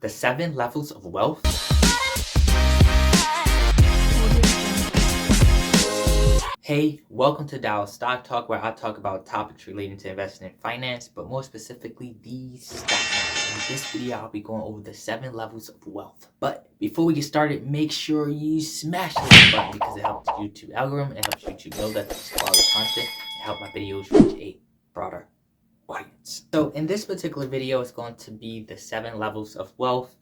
The 7 levels of wealth. Hey, welcome to Dallas Stock Talk, where I talk about topics relating to investing in finance, but more specifically the stock market. In this video, I'll be going over the 7 levels of wealth. But before we get started, make sure you smash the like button because it helps YouTube algorithm, it helps YouTube know that this is quality content, and help my videos reach a broader audience. So in this particular video, it's going to be the 7 levels of wealth.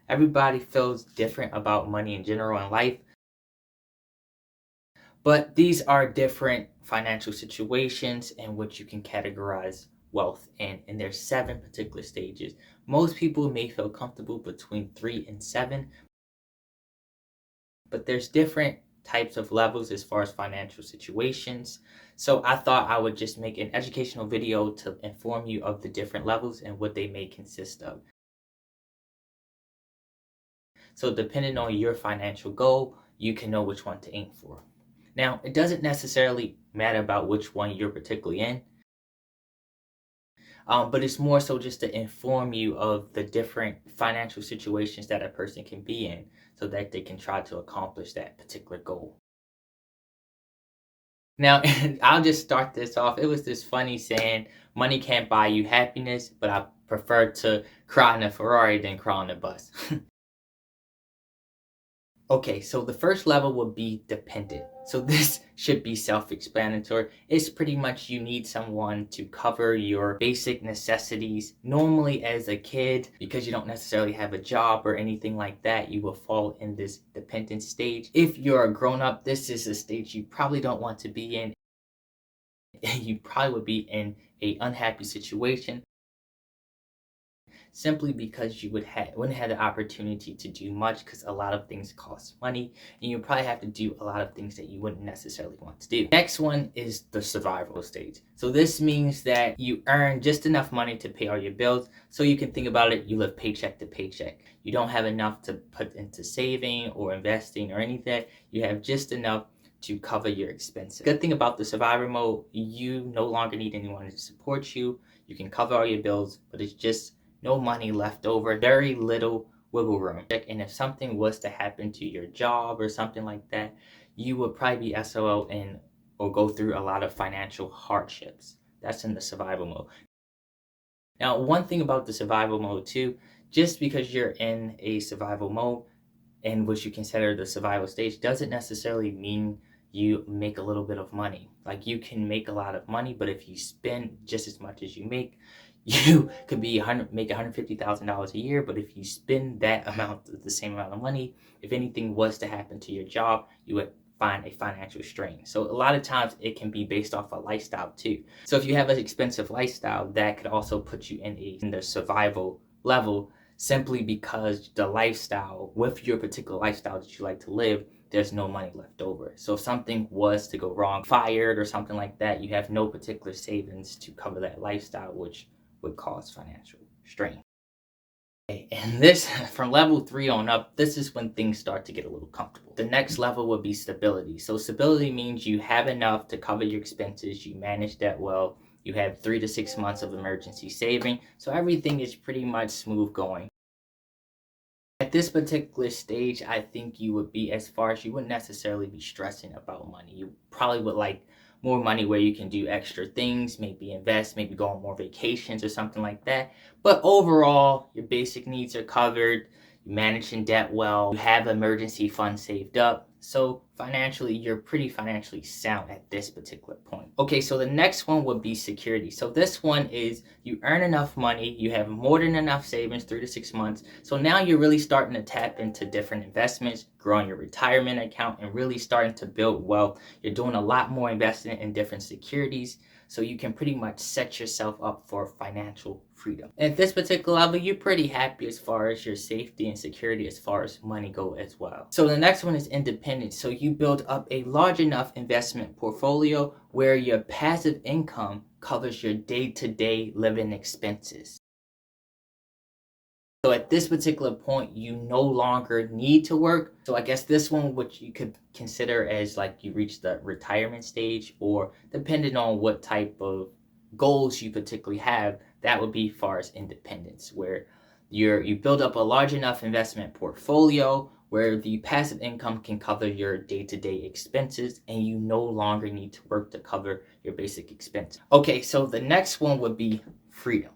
Everybody feels different about money in general in life, but these are different financial situations in which you can categorize wealth in, and there's 7 particular stages. Most people may feel comfortable between 3 and 7, but there's different types of levels as far as financial situations. So I thought I would just make an educational video to inform you of the different levels and what they may consist of. So depending on your financial goal, you can know which one to aim for. Now, it doesn't necessarily matter about which one you're particularly in, but it's more so just to inform you of the different financial situations that a person can be in so that they can try to accomplish that particular goal. Now, I'll just start this off. It was this funny saying, money can't buy you happiness, but I prefer to cry in a Ferrari than cry on a bus. Okay, so the first level would be dependent. So this should be self-explanatory. It's pretty much you need someone to cover your basic necessities. Normally as a kid, because you don't necessarily have a job or anything like that, you will fall in this dependent stage. If you're a grown-up, this is a stage you probably don't want to be in. You probably would be in an unhappy situation, simply because you wouldn't have the opportunity to do much because a lot of things cost money, and you probably have to do a lot of things that you wouldn't necessarily want to do. Next one is the survival stage. So this means that you earn just enough money to pay all your bills. So you can think about it, you live paycheck to paycheck. You don't have enough to put into saving or investing or anything. You have just enough to cover your expenses. Good thing about the survivor mode, you no longer need anyone to support you. You can cover all your bills, but it's just no money left over, very little wiggle room. And if something was to happen to your job or something like that, you would probably be SOL or go through a lot of financial hardships. That's in the survival mode. Now, one thing about the survival mode too, just because you're in a survival mode in which you consider the survival stage doesn't necessarily mean you make a little bit of money. Like, you can make a lot of money, but if you spend just as much as you make, you could make $150,000 a year, but if you spend that amount, the same amount of money, if anything was to happen to your job, you would find a financial strain. So a lot of times it can be based off a lifestyle too. So if you have an expensive lifestyle, that could also put you in the survival level, simply because the lifestyle, with your particular lifestyle that you like to live, there's no money left over. So if something was to go wrong, fired or something like that, you have no particular savings to cover that lifestyle, which would cause financial strain. Okay, and this, from level 3 on up, this is when things start to get a little comfortable. The next level would be stability. So stability means you have enough to cover your expenses, you manage that well, you have 3 to 6 months of emergency saving, so everything is pretty much smooth going. At this particular stage, I think you would be, as far as you wouldn't necessarily be stressing about money. You probably would like more money where you can do extra things, maybe invest, maybe go on more vacations or something like that. But overall, your basic needs are covered, you're managing debt well, you have emergency funds saved up. So financially, you're pretty financially sound at this particular point. Okay, so the next one would be security. So this one is you earn enough money, you have more than enough savings, 3 to 6 months. So now you're really starting to tap into different investments, growing your retirement account, and really starting to build wealth. You're doing a lot more investing in different securities, so you can pretty much set yourself up for financial freedom. At this particular level, you're pretty happy as far as your safety and security as far as money go as well. So the next one is independence. So you build up a large enough investment portfolio where your passive income covers your day-to-day living expenses. So at this particular point, you no longer need to work. So I guess this one, which you could consider as like you reach the retirement stage, or depending on what type of goals you particularly have, that would be far as independence, where you build up a large enough investment portfolio where the passive income can cover your day-to-day expenses and you no longer need to work to cover your basic expense. Okay, so the next one would be freedom.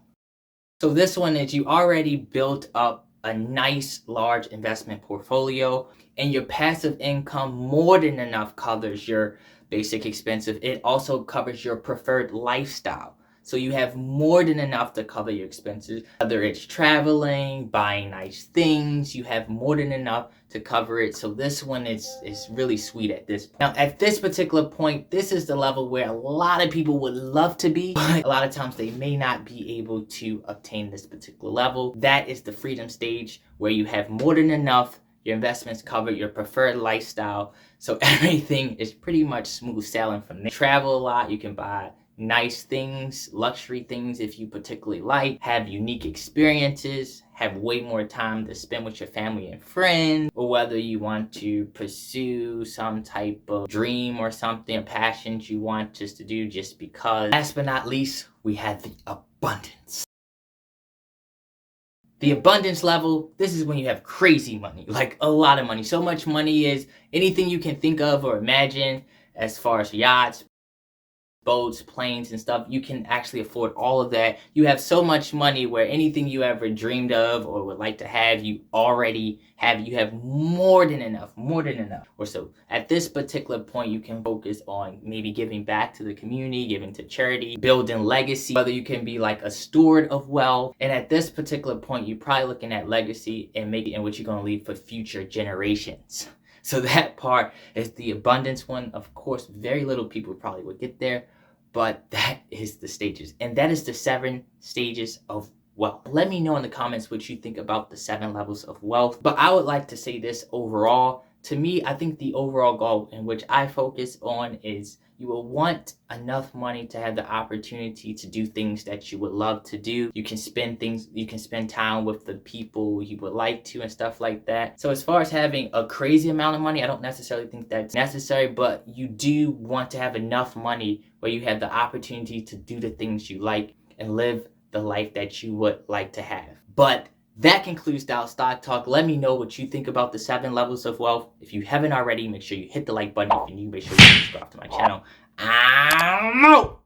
So this one is you already built up a nice large investment portfolio and your passive income more than enough covers your basic expenses. It also covers your preferred lifestyle. So you have more than enough to cover your expenses. Whether it's traveling, buying nice things, you have more than enough to cover it. So this one is really sweet at this point. Now at this particular point, this is the level where a lot of people would love to be, but a lot of times they may not be able to obtain this particular level. That is the freedom stage where you have more than enough, your investments covered, your preferred lifestyle. So everything is pretty much smooth sailing from there. Travel a lot, you can buy nice things, luxury things if you particularly like, have unique experiences, have way more time to spend with your family and friends, or whether you want to pursue some type of dream or something, a passion you want just to do just because. Last but not least, we have the abundance. The abundance level, this is when you have crazy money, like a lot of money. So much money is anything you can think of or imagine as far as yachts, boats, planes and stuff. You can actually afford all of that. You have so much money where anything you ever dreamed of or would like to have, you already have. You have more than enough. Or so at this particular point, you can focus on maybe giving back to the community, giving to charity, building legacy, whether you can be like a steward of wealth. And at this particular point, you're probably looking at legacy and maybe in what you're going to leave for future generations. So that part is the abundance one. Of course, very little people probably would get there, but that is the stages. And that is the 7 stages of wealth. Let me know in the comments what you think about the 7 levels of wealth. But I would like to say this overall. To me, I think the overall goal in which I focus on is you will want enough money to have the opportunity to do things that you would love to do. You can spend time with the people you would like to and stuff like that. So as far as having a crazy amount of money, I don't necessarily think that's necessary, but you do want to have enough money where you have the opportunity to do the things you like and live the life that you would like to have. But that concludes Dallas Stock Talk. Let me know what you think about the 7 levels of wealth. If you haven't already, make sure you hit the like button. If you're new, make sure you subscribe to my channel. I'm out!